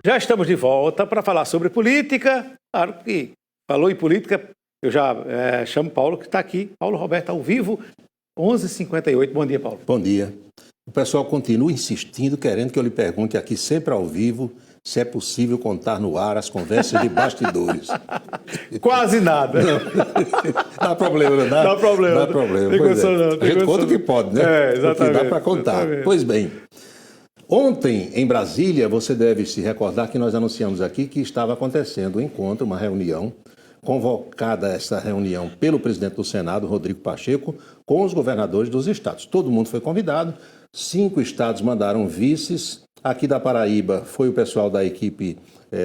Já estamos de volta para falar sobre política. Claro que falou em política, eu já chamo Paulo, que está aqui. Paulo Roberto, ao vivo, 11h58. Bom dia, Paulo. Bom dia. O pessoal continua insistindo, querendo que eu lhe pergunte aqui, sempre ao vivo, se é possível contar no ar as conversas de bastidores. Quase nada. Não há problema, não dá? Não há problema. Não há problema. Tem condição, não. A gente conta o que pode, né? Exatamente. O que dá para contar. Exatamente. Pois bem, ontem, em Brasília, você deve se recordar que nós anunciamos aqui que estava acontecendo um encontro, uma reunião, convocada essa reunião pelo presidente do Senado, Rodrigo Pacheco, com os governadores dos estados. Todo mundo foi convidado, 5 estados mandaram vices. Aqui da Paraíba foi o pessoal da equipe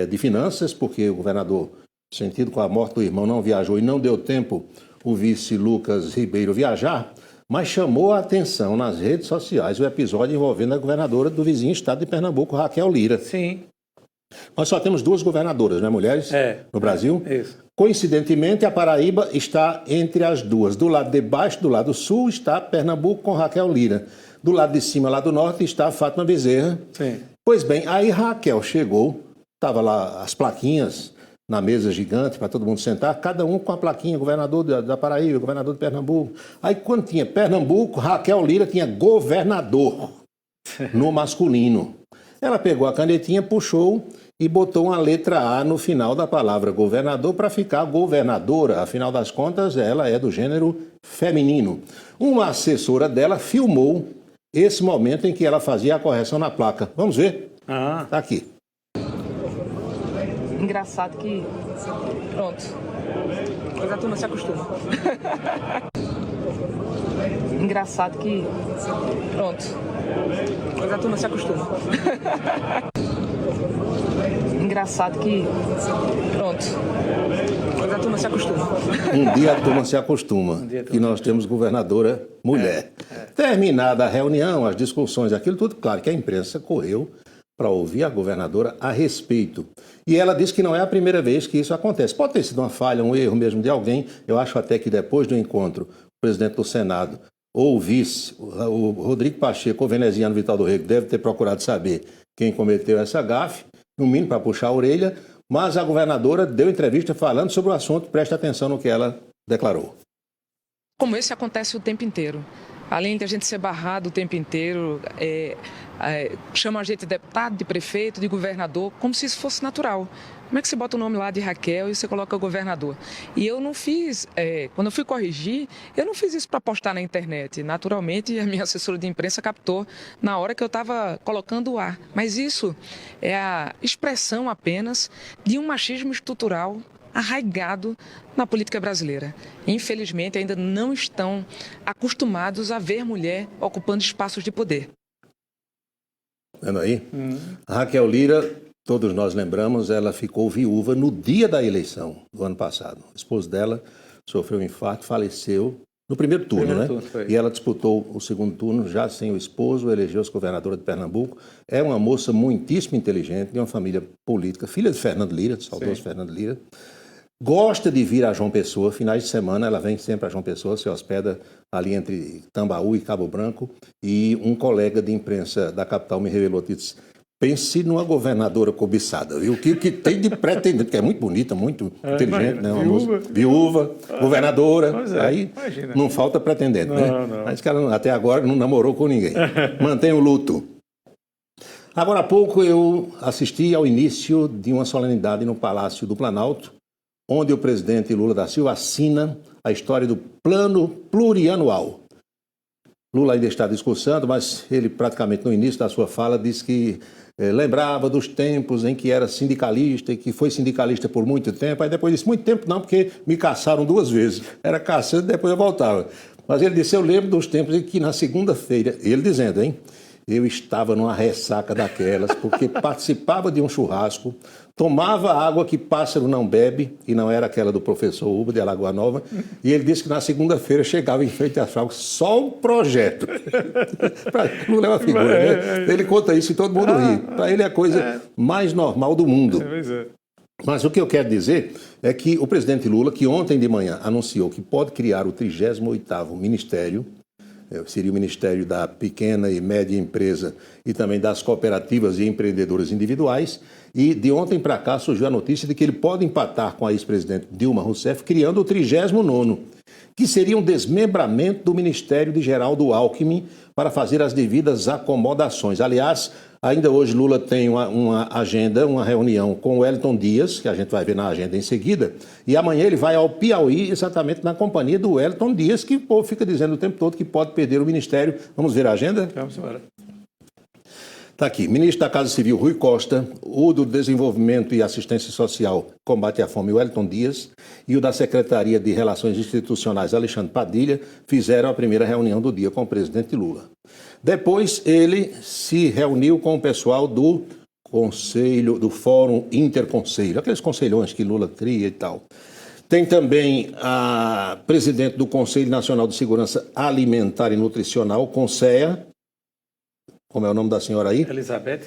de finanças, porque o governador, sentido com a morte do irmão, não viajou e não deu tempo o vice Lucas Ribeiro viajar, mas chamou a atenção nas redes sociais o episódio envolvendo a governadora do vizinho estado de Pernambuco, Raquel Lira. Sim. Nós só temos 2 governadoras, né, mulheres, no Brasil? Isso. Coincidentemente, a Paraíba está entre as duas. Do lado de baixo, do lado sul, está Pernambuco com Raquel Lira. Do lado de cima, lá do norte, está Fátima Bezerra. Sim. Pois bem, aí Raquel chegou, estava lá as plaquinhas na mesa gigante para todo mundo sentar, cada um com a plaquinha, governador da Paraíba, governador de Pernambuco. Aí quando tinha Pernambuco, Raquel Lira tinha governador no masculino. Ela pegou a canetinha, puxou e botou uma letra A no final da palavra governador para ficar governadora. Afinal das contas, ela é do gênero feminino. Uma assessora dela filmou esse momento em que ela fazia a correção na placa. Vamos ver? Tá aqui. Engraçado que... Pronto. Mas a turma se acostuma. Engraçado que... Pronto. Mas a turma se acostuma. Engraçado que... Pronto. Mas a turma se acostuma. Um dia a turma se acostuma. E nós temos governadora mulher. Terminada a reunião, as discussões, aquilo tudo, claro que a imprensa correu para ouvir a governadora a respeito. E ela disse que não é a primeira vez que isso acontece. Pode ter sido uma falha, um erro mesmo de alguém. Eu acho até que depois do encontro, o presidente do Senado ou o vice, o Rodrigo Pacheco, o veneziano Vital do Rego, deve ter procurado saber quem cometeu essa gafe, no mínimo para puxar a orelha, mas a governadora deu entrevista falando sobre o assunto, preste atenção no que ela declarou. Como esse acontece o tempo inteiro. Além de a gente ser barrado o tempo inteiro, chama a gente de deputado, de prefeito, de governador, como se isso fosse natural. Como é que você bota o nome lá de Raquel e você coloca governador? E eu não fiz, quando eu fui corrigir, eu não fiz isso para postar na internet. Naturalmente, a minha assessora de imprensa captou na hora que eu estava colocando o ar. Mas isso é a expressão apenas de um machismo estrutural arraigado na política brasileira. Infelizmente, ainda não estão acostumados a ver mulher ocupando espaços de poder. Vendo aí? A Raquel Lira, todos nós lembramos, ela ficou viúva no dia da eleição do ano passado. O esposo dela sofreu um infarto, faleceu no primeiro turno, né? E ela disputou o segundo turno já sem o esposo, elegeu-se governadora de Pernambuco. É uma moça muitíssimo inteligente, de uma família política, filha de Fernando Lira, saudoso Fernando Lira. Gosta de vir a João Pessoa, finais de semana ela vem sempre a João Pessoa, se hospeda ali entre Tambaú e Cabo Branco, e um colega de imprensa da capital me revelou, disse, pense numa governadora cobiçada, viu? O que tem de pretendente, que é muito bonita, muito inteligente, né? Uma viúva, governadora, aí imagina. Não falta pretendente, né? Mas que ela até agora não namorou com ninguém. Mantém o luto. Agora há pouco eu assisti ao início de uma solenidade no Palácio do Planalto, onde o presidente Lula da Silva assina a história do Plano Plurianual. Lula ainda está discursando, mas ele praticamente no início da sua fala disse que lembrava dos tempos em que era sindicalista e que foi sindicalista por muito tempo. Aí depois disse, muito tempo não, porque me caçaram 2 vezes. Era caçando e depois eu voltava. Mas ele disse, eu lembro dos tempos em que na segunda-feira, ele dizendo, hein, eu estava numa ressaca daquelas, porque participava de um churrasco, tomava água que pássaro não bebe, e não era aquela do professor Uba de Alagoa Nova, e ele disse que na segunda-feira chegava em frente às fraldas, só um projeto. Lula é uma figura, né? Ele conta isso e todo mundo ri. Para ele é a coisa mais normal do mundo. Mas o que eu quero dizer é que o presidente Lula, que ontem de manhã anunciou que pode criar o 38º Ministério, seria o Ministério da Pequena e Média Empresa e também das cooperativas e empreendedores individuais. E de ontem para cá surgiu a notícia de que ele pode empatar com a ex-presidente Dilma Rousseff, criando o 39º, que seria um desmembramento do Ministério de Geraldo Alckmin para fazer as devidas acomodações. Aliás, ainda hoje Lula tem uma agenda, uma reunião com o Wellington Dias, que a gente vai ver na agenda em seguida, e amanhã ele vai ao Piauí exatamente na companhia do Wellington Dias, que o povo fica dizendo o tempo todo que pode perder o ministério. Vamos ver a agenda? Vamos embora. Está aqui, ministro da Casa Civil, Rui Costa, o do Desenvolvimento e Assistência Social, Combate à Fome, Wellington Dias, e o da Secretaria de Relações Institucionais, Alexandre Padilha, fizeram a primeira reunião do dia com o presidente Lula. Depois, ele se reuniu com o pessoal do Conselho, do Fórum Interconselho, aqueles conselhões que Lula cria e tal. Tem também a presidente do Conselho Nacional de Segurança Alimentar e Nutricional, CONSEA. Como é o nome da senhora aí? Elizabeth.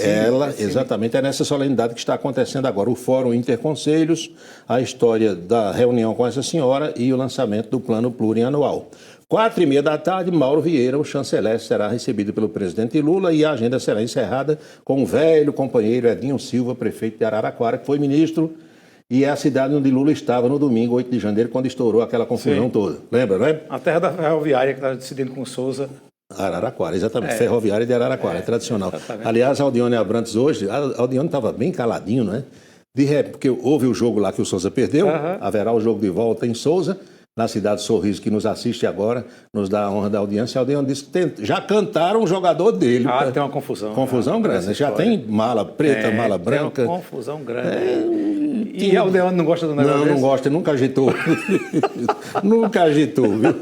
Ela, exatamente, é nessa solenidade que está acontecendo agora. O Fórum Interconselhos, a história da reunião com essa senhora e o lançamento do Plano Plurianual. 4h30 da tarde, Mauro Vieira, o chanceler, será recebido pelo presidente Lula e a agenda será encerrada com o velho companheiro Edinho Silva, prefeito de Araraquara, que foi ministro e é a cidade onde Lula estava no domingo, 8 de janeiro, quando estourou aquela confusão toda. Lembra, não é? A terra da ferroviária que está decidindo com Souza. Araraquara, exatamente. Ferroviária de Araraquara, é tradicional. Exatamente. Aliás, Aldione Abrantes hoje, Aldione estava bem caladinho, né? Porque houve o jogo lá que o Souza perdeu, haverá o jogo de volta em Souza, na cidade Sorriso, que nos assiste agora, nos dá a honra da audiência. Aldione disse que já cantaram o jogador dele. Tem uma confusão. Confusão grande, né? Já tem mala preta, mala branca. Tem uma confusão grande. E Aldione não gosta do negócio Não gosta, nunca agitou. Nunca agitou, viu?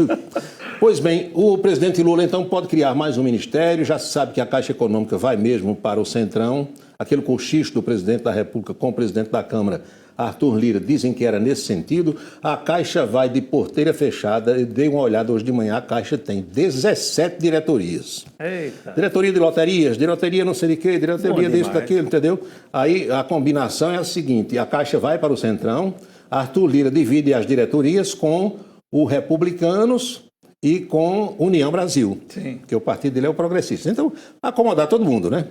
Pois bem, o presidente Lula, então, pode criar mais um ministério. Já se sabe que a Caixa Econômica vai mesmo para o Centrão. Aquele cochicho do presidente da República com o presidente da Câmara, Arthur Lira, dizem que era nesse sentido. A Caixa vai de porteira fechada. Eu dei uma olhada hoje de manhã, a Caixa tem 17 diretorias. Eita. Diretoria de loterias, diretoria não sei de quê, diretoria disso, daquilo, entendeu? Aí a combinação é a seguinte, a Caixa vai para o Centrão, Arthur Lira divide as diretorias com o Republicanos e com União Brasil, Sim. que o partido dele é o progressista. Então, acomodar todo mundo, né?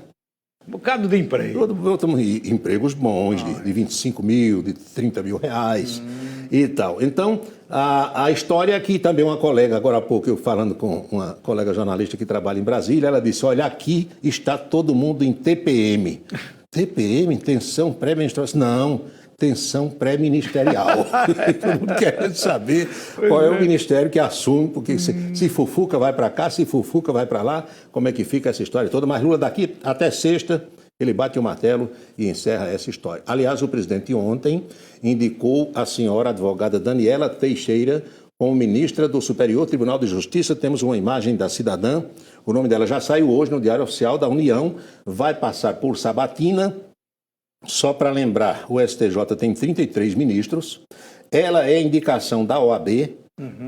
Um bocado de emprego. Empregos bons, de 25 mil, de 30 mil reais e tal. Então, a história é que também uma colega, agora há pouco eu falando com uma colega jornalista que trabalha em Brasília, ela disse, olha, aqui está todo mundo em TPM. TPM, tensão pré-menstruação? Não, tensão pré-ministerial. Todo mundo querendo saber qual é o ministério que assume, porque se Fufuca vai para cá, se Fufuca vai para lá, como é que fica essa história toda. Mas Lula daqui até sexta, ele bate o martelo e encerra essa história. Aliás, o presidente ontem indicou a senhora advogada Daniela Teixeira como ministra do Superior Tribunal de Justiça. Temos uma imagem da cidadã, o nome dela já saiu hoje no Diário Oficial da União, vai passar por sabatina. Só para lembrar, o STJ tem 33 ministros, ela é indicação da OAB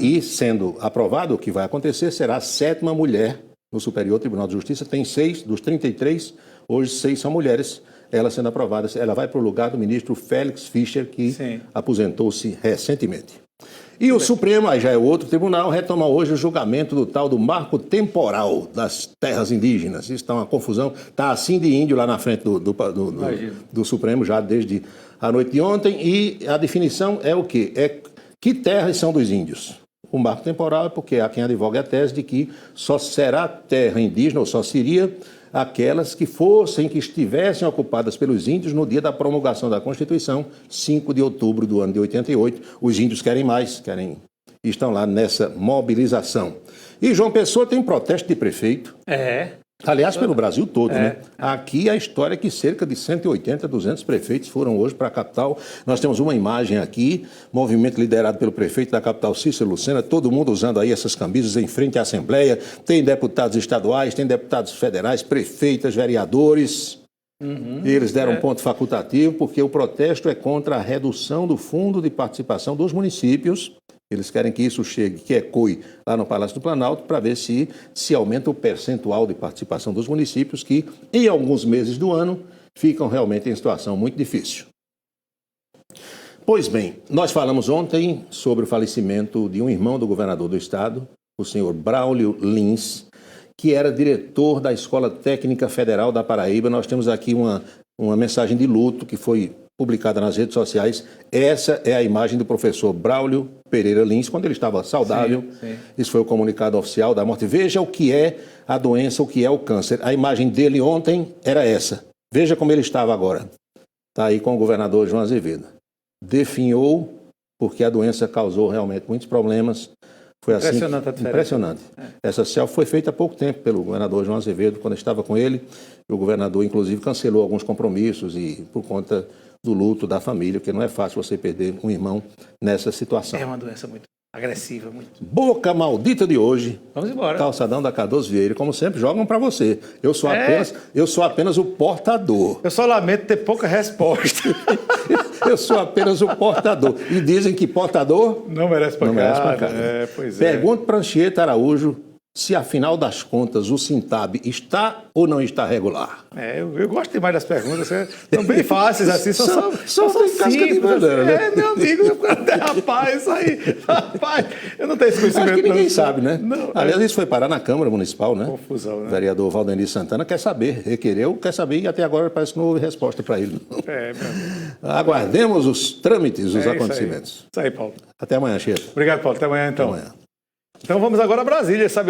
e, sendo aprovado, o que vai acontecer, será a 7ª mulher no Superior Tribunal de Justiça. Tem 6 dos 33, hoje 6 são mulheres. Ela sendo aprovada, ela vai para o lugar do ministro Félix Fischer, que aposentou-se recentemente. E o Supremo, aí já é outro tribunal, retoma hoje o julgamento do tal do marco temporal das terras indígenas. Isso está uma confusão, está assim de índio lá na frente do Supremo já desde a noite de ontem. E a definição é o quê? É que terras são dos índios. O marco temporal é porque há quem advoga a tese de que só será terra indígena, ou só seria aquelas que estivessem ocupadas pelos índios no dia da promulgação da Constituição, 5 de outubro do ano de 88. Os índios querem mais, estão lá nessa mobilização. E João Pessoa tem protesto de prefeito. Aliás, pelo Brasil todo, né? Aqui a história é que cerca de 180, 200 prefeitos foram hoje para a capital. Nós temos uma imagem aqui, movimento liderado pelo prefeito da capital, Cícero Lucena, todo mundo usando aí essas camisas em frente à Assembleia. Tem deputados estaduais, tem deputados federais, prefeitas, vereadores. E eles deram um ponto facultativo, porque o protesto é contra a redução do fundo de participação dos municípios. Eles querem que isso chegue, que ecoe lá no Palácio do Planalto, para ver se aumenta o percentual de participação dos municípios, que em alguns meses do ano ficam realmente em situação muito difícil. Pois bem, nós falamos ontem sobre o falecimento de um irmão do governador do estado, o senhor Braulio Lins, que era diretor da Escola Técnica Federal da Paraíba. Nós temos aqui uma mensagem de luto que foi publicada nas redes sociais. Essa é a imagem do professor Braulio Pereira Lins, quando ele estava saudável. Sim. Isso foi o comunicado oficial da morte. Veja o que é a doença, o que é o câncer. A imagem dele ontem era essa. Veja como ele estava agora. Está aí com o governador João Azevedo. Definhou, porque a doença causou realmente muitos problemas. Foi Impressionante assim, a diferença. impressionante. Essa selfie foi feita há pouco tempo pelo governador João Azevedo, quando estava com ele. O governador, inclusive, cancelou alguns compromissos e por conta do luto da família, porque não é fácil você perder um irmão nessa situação. É uma doença muito agressiva, muito. Boca maldita de hoje. Vamos embora. Calçadão da Cardoso Vieira, como sempre, jogam para você. Eu sou apenas o portador. Eu só lamento ter pouca resposta. Eu sou apenas o portador. E dizem que portador Não merece pancada. não merece pancada. Pois é. Pergunto para Anchieta Araújo se, afinal das contas, o Sintab está ou não está regular. Eu gosto demais das perguntas. São bem fáceis assim. São tem casca de simples. banana, né? Meu amigo. Rapaz, isso aí. Rapaz, eu não tenho esse conhecimento. Acho que ninguém não. sabe, né? Não, Aliás, isso foi parar na Câmara Municipal, né? Confusão, né? O vereador Valdenir Santana quer saber, requereu, quer saber e até agora parece que não houve resposta para ele. Meu amigo. Aguardemos os trâmites, os Isso acontecimentos. aí, Paulo. Até amanhã, Chieta. Obrigado, Paulo. Até amanhã, então. Até amanhã. Então vamos agora a Brasília, sabe?